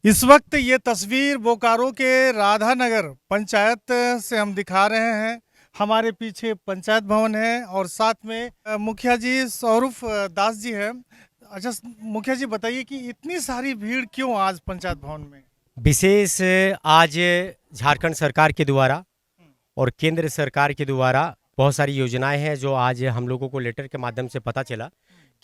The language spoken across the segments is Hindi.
इस वक्त ये तस्वीर बोकारो के राधानगर पंचायत से हम दिखा रहे हैं। हमारे पीछे पंचायत भवन है और साथ में मुखिया जी सौरभ दास जी हैं। अच्छा, मुखिया जी बताइए कि इतनी सारी भीड़ क्यों आज पंचायत भवन में? विशेष आज झारखंड सरकार के द्वारा और केंद्र सरकार के द्वारा बहुत सारी योजनाएं हैं जो आज हम लोगों को लेटर के माध्यम से पता चला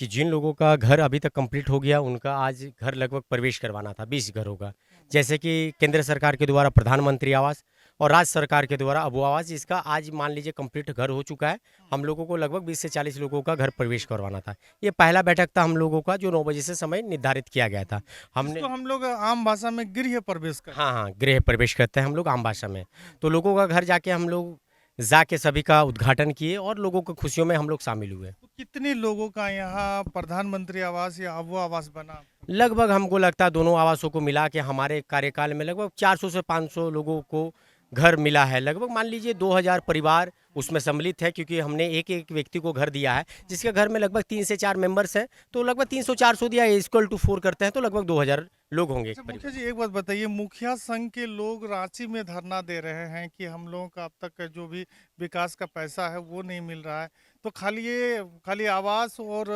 कि जिन लोगों का घर अभी तक कंप्लीट हो गया उनका आज घर लगभग प्रवेश करवाना था 20 घरों का। जैसे कि केंद्र सरकार के द्वारा प्रधानमंत्री आवास और राज्य सरकार के द्वारा अबू आवास, जिसका आज मान लीजिए कंप्लीट घर हो चुका है। हम लोगों को लगभग 20 से 40 लोगों का घर प्रवेश करवाना था। ये पहला बैठक था हम लोगों का जो 9 बजे से समय निर्धारित किया गया था। हमने जिसको हम लोग आम भाषा में गृह प्रवेश करते हाँ हाँ, गृह प्रवेश करते हैं हम लोग आम भाषा में। तो लोगों का घर जाके हम लोग जाके सभी का उद्घाटन किए और लोगों को खुशियों में हम लोग शामिल हुए। तो कितने लोगों का यहाँ प्रधानमंत्री आवास या अबू आवास बना? लगभग हमको लगता है दोनों आवासों को मिला के हमारे कार्यकाल में लगभग 400 से 500 लोगों को घर मिला है। लगभग मान लीजिए 2000 परिवार उसमें सम्मिलित है, क्योंकि हमने एक एक व्यक्ति को घर दिया है जिसके घर में लगभग 3 से 4 मेंबर्स हैं। तो लगभग 300-400 दिया इक्वल टू 4 करते हैं तो लगभग 2000 लोग होंगे एक अच्छा परिवार। मुखिया जी, एक बात बताइए, मुखिया संघ के लोग रांची में धरना दे रहे हैं कि हम लोगों का अब तक का जो भी विकास का पैसा है वो नहीं मिल रहा है। तो खाली आवास और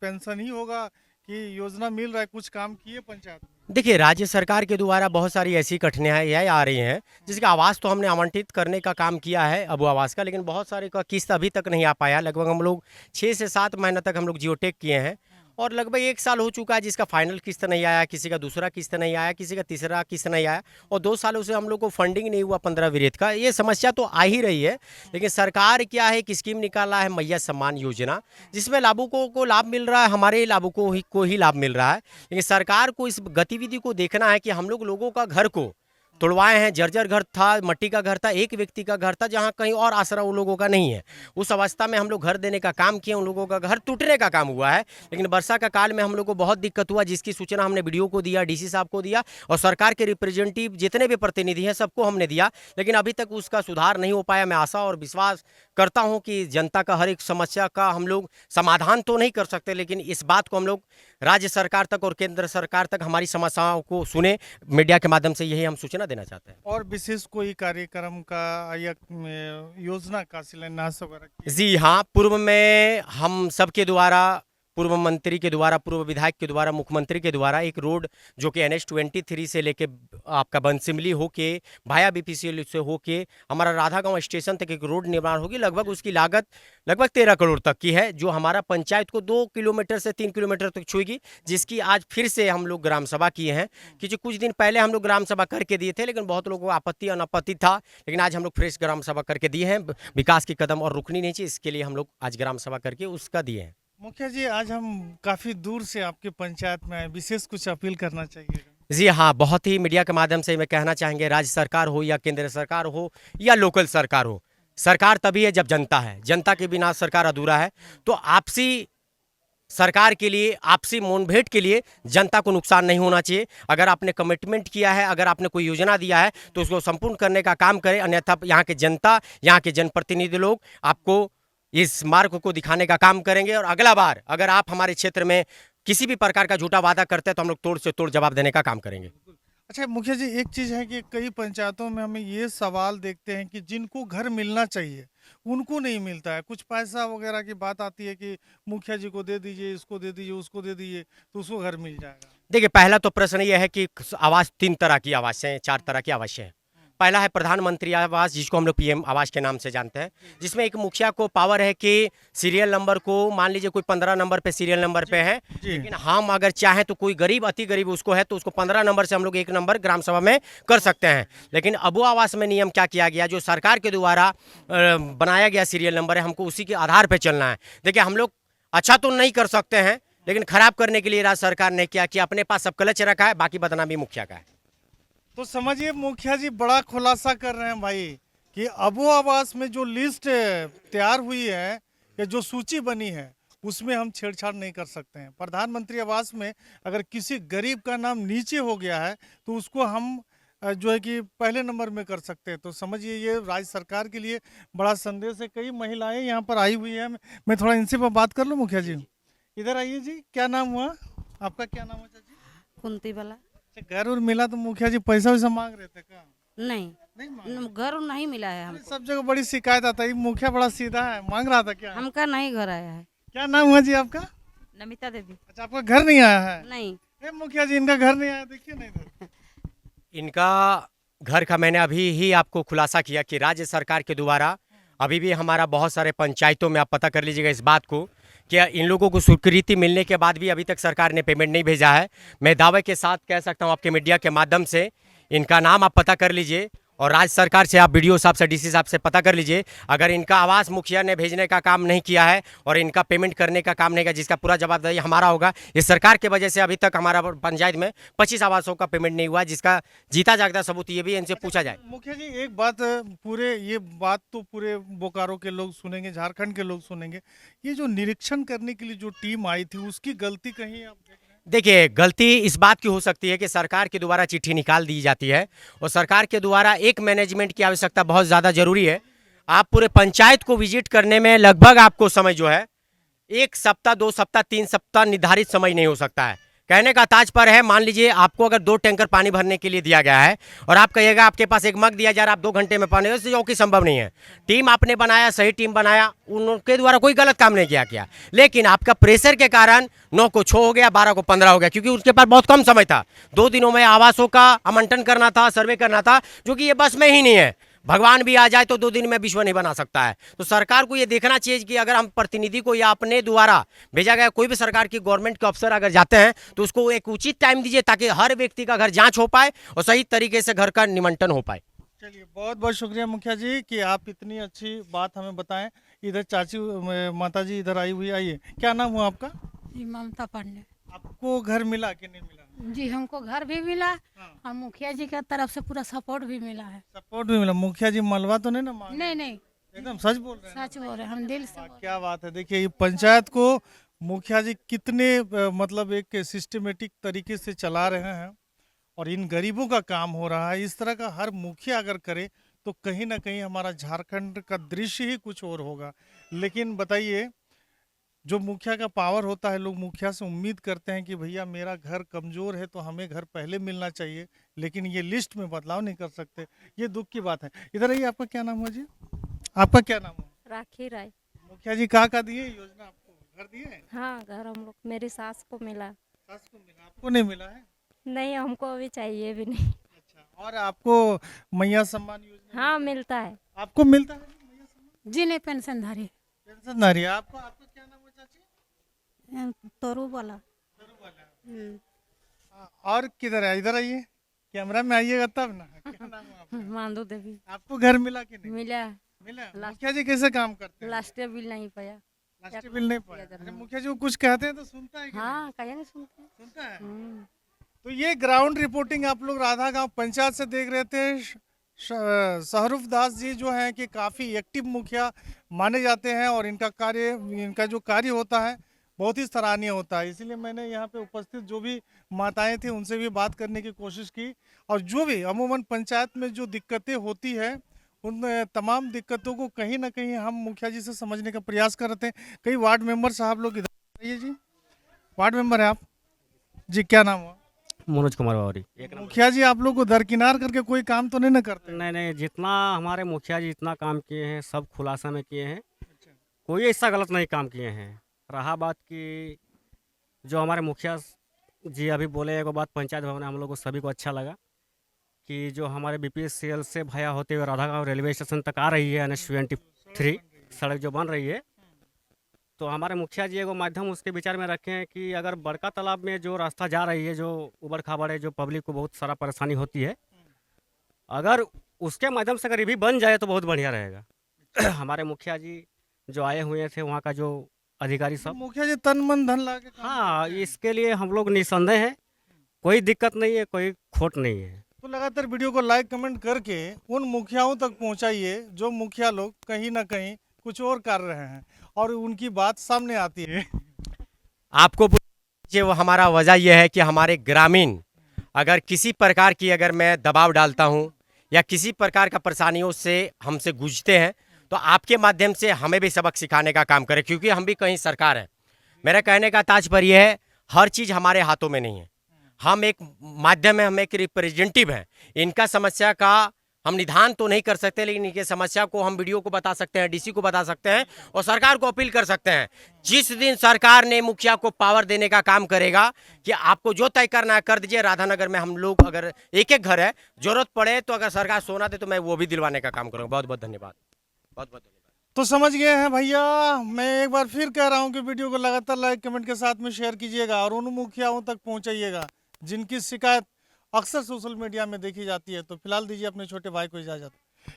पेंशन ही होगा कि योजना मिल रहा है? कुछ काम किए पंचायत में? देखिए, राज्य सरकार के द्वारा बहुत सारी ऐसी कठिनाइयाँ आ रही हैं जिसका आवास तो हमने आवंटित करने का काम किया है अबू आवास का, लेकिन बहुत सारे का किस्त अभी तक नहीं आ पाया। लगभग हम लोग 6 से 7 महीने तक हम लोग जियोटेक किए हैं और लगभग 1 साल हो चुका है जिसका फाइनल किस्त नहीं आया, किसी का दूसरा किस्त नहीं आया, किसी का तीसरा किस्त नहीं आया और 2 सालों से हम लोग को फंडिंग नहीं हुआ 15 विरेत का। ये समस्या तो आ ही रही है, लेकिन सरकार क्या है कि स्कीम निकाला है मैया सम्मान योजना, जिसमें लाभुकों को लाभ मिल रहा है, हमारे लाभुकों को ही लाभ मिल रहा है। लेकिन सरकार को इस गतिविधि को देखना है कि हम लोग लोगों का घर को तुड़वाए हैं। जर्जर घर था, मट्टी का घर था, एक व्यक्ति का घर था जहां कहीं और आसरा उन लोगों का नहीं है। उस अवस्था में हम लोग घर देने का काम किए, उन लोगों का घर टूटने का काम हुआ है। लेकिन वर्षा का काल में हम लोग को बहुत दिक्कत हुआ, जिसकी सूचना हमने वीडियो को दिया, डीसी साहब को दिया और सरकार के रिप्रेजेंटेटिव जितने भी प्रतिनिधि हैं सबको हमने दिया, लेकिन अभी तक उसका सुधार नहीं हो पाया। मैं आशा और विश्वास करता हूं कि जनता का हर एक समस्या का हम लोग समाधान तो नहीं कर सकते, लेकिन इस बात को हम लोग राज्य सरकार तक और केंद्र सरकार तक हमारी समस्याओं को सुने। मीडिया के माध्यम से यही हम सूचना देना चाहते हैं। और विशेष कोई कार्यक्रम का या योजना का शिलान्यास वगैरह किए? जी हाँ, पूर्व में हम सबके द्वारा, पूर्व मंत्री के द्वारा, पूर्व विधायक के द्वारा, मुख्यमंत्री के द्वारा एक रोड जो कि NH-23 से लेके आपका बनसिमली होके भाया BPCL से होके हमारा राधा गांव स्टेशन तक एक रोड निर्माण होगी। लगभग उसकी लागत लगभग 13 करोड़ तक की है, जो हमारा पंचायत को 2 किलोमीटर से 3 किलोमीटर तक छुएगी, जिसकी आज फिर से हम लोग ग्राम सभा किए हैं। कि जो कुछ दिन पहले हम लोग ग्राम सभा करके दिए थे, लेकिन बहुत लोगों को आपत्ति अनापत्ति था, लेकिन आज हम लोग फ्रेश ग्राम सभा करके दिए हैं। विकास की कदम और रुकनी नहीं चाहिए, इसके लिए हम लोग आज ग्राम सभा करके उसका दिए हैं। मुखिया जी, आज हम काफी दूर से आपके पंचायत में आए, विशेष कुछ अपील करना चाहिए? जी हाँ, बहुत ही मीडिया के माध्यम से मैं कहना चाहेंगे, राज्य सरकार हो या केंद्र सरकार हो या लोकल सरकार हो, सरकार तभी है जब जनता है। जनता के बिना सरकार अधूरा है। तो आपसी सरकार के लिए, आपसी मुठभेड़ के लिए जनता को नुकसान नहीं होना चाहिए। अगर आपने कमिटमेंट किया है, अगर आपने कोई योजना दिया है तो उसको संपूर्ण करने का काम करें, अन्यथा यहाँ के जनता, यहाँ के जनप्रतिनिधि लोग आपको इस मार्ग को दिखाने का काम करेंगे। और अगला बार अगर आप हमारे क्षेत्र में किसी भी प्रकार का झूठा वादा करते हैं तो हम लोग तोड़ से तोड़ जवाब देने का काम करेंगे। अच्छा मुखिया जी, एक चीज़ है कि कई पंचायतों में हमें ये सवाल देखते हैं कि जिनको घर मिलना चाहिए उनको नहीं मिलता है। कुछ पैसा वगैरह की बात आती है कि मुखिया जी को दे दीजिए, इसको दे दीजिए, उसको दे दीजिए तो उसको घर मिल जाएगा। देखिए, पहला तो प्रश्न ये है कि आवास 3 तरह की आवास है, 4 तरह की आवास है। पहला है प्रधानमंत्री आवास, जिसको हम लोग PM आवास के नाम से जानते हैं, जिसमें एक मुखिया को पावर है कि सीरियल नंबर को, मान लीजिए कोई 15 नंबर पे सीरियल नंबर पे है, जी। लेकिन हम अगर चाहें तो कोई गरीब, अति गरीब उसको है तो उसको 15 नंबर से हम लोग 1 नंबर ग्राम सभा में कर सकते हैं। लेकिन अबू आवास में नियम क्या किया गया, जो सरकार के द्वारा बनाया गया सीरियल नंबर है, हमको उसी के आधार पर चलना है। देखिए, हम लोग अच्छा तो नहीं कर सकते हैं, लेकिन खराब करने के लिए राज्य सरकार ने क्या किया, अपने पास सब क्लच रखा है, बाकी बदनामी मुखिया का है। तो समझिए मुखिया जी बड़ा खुलासा कर रहे हैं भाई कि अबू आवास में जो लिस्ट तैयार हुई है या जो सूची बनी है उसमें हम छेड़छाड़ नहीं कर सकते हैं। प्रधानमंत्री आवास में अगर किसी गरीब का नाम नीचे हो गया है तो उसको हम जो है कि पहले नंबर में कर सकते हैं। तो समझिए ये राज्य सरकार के लिए बड़ा संदेश है। कई महिलाएं यहाँ पर आई हुई है, मैं थोड़ा इनसे बात कर लूँ। मुखिया जी इधर आइए जी, क्या नाम हुआ आपका? क्या नाम है चाची? कुंती वाला। अच्छा, घर और मिला तो मुखिया जी पैसा वैसा मांग रहे थे क्या? नहीं, नहीं मांग घर नहीं मिला है रहे? हमको। सब जगह बड़ी शिकायत आता है, ये मुखिया बड़ा सीधा है, मांग रहा था क्या? हमका नहीं घर आया है। क्या नाम हुआ जी आपका? नमिता देवी। अच्छा, आपका घर नहीं आया है? नहीं। ए मुखिया जी, इनका घर नहीं आया, देखिए ना इधर। इनका घर का मैंने अभी ही आपको खुलासा किया कि राज्य सरकार के द्वारा अभी भी हमारा बहुत सारे पंचायतों में आप पता कर लीजिएगा इस बात को कि इन लोगों को स्वीकृति मिलने के बाद भी अभी तक सरकार ने पेमेंट नहीं भेजा है। मैं दावे के साथ कह सकता हूं आपके मीडिया के माध्यम से, इनका नाम आप पता कर लीजिए और राज्य सरकार से आप बीडीओ साहब से डीसी साहब से पता कर लीजिए। अगर इनका आवास मुखिया ने भेजने का काम नहीं किया है और इनका पेमेंट करने का काम नहीं किया, जिसका पूरा जवाबदारी हमारा होगा। इस सरकार की वजह से अभी तक हमारा पंचायत में 25 आवासों का पेमेंट नहीं हुआ, जिसका जीता जागता सबूत ये भी इनसे पूछा जाए। मुखिया जी एक बात, पूरे ये बात तो पूरे बोकारो के लोग सुनेंगे, झारखंड के लोग सुनेंगे, ये जो निरीक्षण करने के लिए जो टीम आई थी उसकी गलती कहीं आप देख रहे हैं? देखिए, गलती इस बात की हो सकती है कि सरकार के द्वारा चिट्ठी निकाल दी जाती है और सरकार के द्वारा एक मैनेजमेंट की आवश्यकता बहुत ज़्यादा जरूरी है। आप पूरे पंचायत को विजिट करने में लगभग आपको समय जो है 1 सप्ताह 2 सप्ताह 3 सप्ताह निर्धारित समय नहीं हो सकता है। कहने का तात्पर्य है, मान लीजिए आपको अगर 2 टैंकर पानी भरने के लिए दिया गया है और आप कहिएगा आपके पास एक मग दिया जा रहा है, आप 2 घंटे में पानी, जो कि संभव नहीं है। टीम आपने बनाया, सही टीम बनाया, उनके द्वारा कोई गलत काम नहीं किया, लेकिन आपका प्रेशर के कारण 9 को 6 हो गया, 12 को 15 हो गया, क्योंकि उसके पास बहुत कम समय था। 2 दिनों में आवासों का आवंटन करना था, सर्वे करना था, जो कि ये बस में ही नहीं है। भगवान भी आ जाए तो 2 दिन में विश्व नहीं बना सकता है। तो सरकार को ये देखना चाहिए कि अगर हम प्रतिनिधि को या अपने द्वारा भेजा गया कोई भी सरकार की गवर्नमेंट के अफसर अगर जाते हैं तो उसको एक उचित टाइम दीजिए, ताकि हर व्यक्ति का घर जांच हो पाए और सही तरीके से घर का निमंत्रण हो पाए। चलिए, बहुत बहुत शुक्रिया मुखिया जी कि आप इतनी अच्छी बात हमें बताएं। इधर चाची माता जी इधर आई हुई, आइए। क्या नाम हुआ आपका? जी ममता पांडे। आपको घर मिला कि नहीं मिला? जी हमको घर भी मिला हाँ। और मुखिया जी की तरफ से पूरा सपोर्ट भी मिला है। सपोर्ट भी मिला? मुखिया जी मलबा तो नहीं ना मांग? नहीं नहीं, एकदम सच बोल रहे हैं? सच बोल रहे हैं, हम दिल से वाह, बोल क्या बात है। देखिए, ये पंचायत को मुखिया जी कितने मतलब एक सिस्टमेटिक तरीके से चला रहे हैं और इन गरीबों का काम हो रहा है। इस तरह का हर मुखिया अगर करे तो कहीं ना कहीं हमारा झारखंड का दृश्य ही कुछ और होगा। लेकिन बताइए, जो मुखिया का पावर होता है, लोग मुखिया से उम्मीद करते हैं कि भैया मेरा घर कमजोर है तो हमें घर पहले मिलना चाहिए, लेकिन ये लिस्ट में बदलाव नहीं कर सकते। ये दुख की बात है। इधर आइए, आपका क्या नाम हुआ जी? आपका क्या नाम हुआ? राखी राय। मुखिया जी कहाँ दिए योजना? आपको घर दिए हैं? हाँ, घर हम लोग, मेरी सास को मिला। सास को मिला, आपको नहीं मिला है? नहीं, हमको अभी चाहिए भी नहीं। अच्छा, और आपको मैया सम्मान योजना? हाँ, मिलता है। आपको मिलता है मैया सम्मान? जी नहीं, पेंशनधारी। पेंशनधारी है। आपको आपका क्या नाम है चाची? तोरू वाला। तरू वाला। और किधर है? इधर आइए, कैमरा में आइएगा तब ना। क्या नाम है आपका? मांदू देवी। आपको घर मिला कि नहीं? मिला। मिला। मुखिया जी कैसे काम करते हैं? लास्ट बिल नहीं पाया। लास्ट बिल नहीं पाया? अरे मुखिया जी को कुछ कहते हैं तो सुनता है कि नहीं? हाँ, कहीं नहीं सुनते। सुनता है। हम्म। तो ये ग्राउंड रिपोर्टिंग आप लोग राधा गांव पंचायत से देख रहे थे। सहरूफ दास जी जो हैं कि काफ़ी एक्टिव मुखिया माने जाते हैं और इनका जो कार्य होता है बहुत ही सराहनीय होता है। इसीलिए मैंने यहाँ पे उपस्थित जो भी माताएं थी उनसे भी बात करने की कोशिश की, और जो भी अमूमन पंचायत में जो दिक्कतें होती है उन तमाम दिक्कतों को कहीं ना कहीं हम मुखिया जी से समझने का प्रयास कर रहे थे। कई वार्ड मेंबर साहब लोग इधर आइए जी। वार्ड मेंबर है आप जी, क्या नाम हुआ? मनोज कुमार बावरी। मुखिया जी आप लोग को दरकिनार करके कोई काम तो नहीं ना करते? नहीं नहीं, जितना हमारे मुखिया जी जितना काम किए हैं सब खुलासा में किए हैं, कोई ऐसा गलत नहीं काम किए हैं। रहा बात कि जो हमारे मुखिया जी अभी बोले, एक बात पंचायत भवन में हम लोग को सभी को अच्छा लगा कि जो हमारे बीपीएससीएल से भाया होते हुए राधा गाँव रेलवे स्टेशन तक आ रही है NH-23 सड़क जो बन रही है, तो हमारे मुखिया जी एगो माध्यम उसके विचार में रखे हैं कि अगर बड़का तालाब में जो रास्ता जा रही है, जो उबड़ खाबड़ है, जो पब्लिक को बहुत सारा परेशानी होती है, अगर उसके माध्यम से अगर ये भी बन जाए तो बहुत बढ़िया रहेगा। हमारे मुखिया जी जो आए हुए थे वहाँ का जो अधिकारी सब, मुखिया जी तन मन धन ला के काम हाँ, इसके लिए हम लोग निसंदेह हैं, कोई दिक्कत नहीं है, कोई खोट नहीं है। तो लगातार वीडियो को लाइक कमेंट करके उन मुखियाओं तक पहुंचाइए जो मुखिया लोग कहीं ना कहीं कुछ और कर रहे हैं और उनकी बात सामने आती है। आपको वो हमारा वजह यह है कि हमारे ग्रामीण अगर किसी प्रकार की अगर मैं दबाव डालता हूं या किसी प्रकार का परेशानियों से हमसे गूंजते हैं तो आपके माध्यम से हमें भी सबक सिखाने का काम करें, क्योंकि हम भी कहीं सरकार है। मेरा कहने का तात्पर्य यह है, हर चीज़ हमारे हाथों में नहीं है। हम एक माध्यम है, हम एक रिप्रेजेंटेटिव हैं। इनका समस्या का हम निदान तो नहीं कर सकते, लेकिन इनकी समस्या को हम वीडियो को बता सकते हैं, डीसी को बता सकते हैं और सरकार को अपील कर सकते हैं। जिस दिन सरकार ने मुखिया को पावर देने का काम करेगा कि आपको जो तय करना है कर दीजिए। राधानगर में हम लोग अगर एक एक घर है, जरूरत पड़े तो अगर सरकार सोना दे तो मैं वो भी दिलवाने का काम करूँगा। बहुत बहुत धन्यवाद, बहुत बहुत धन्यवाद। तो समझ गए हैं भैया। मैं एक बार फिर कह रहा हूं कि वीडियो को लगातार लाइक कमेंट के साथ में शेयर कीजिएगा और उन मुखियाओं तक पहुंचाइएगा जिनकी शिकायत अक्सर सोशल मीडिया में देखी जाती है। तो फिलहाल दीजिए अपने छोटे भाई को इजाजत।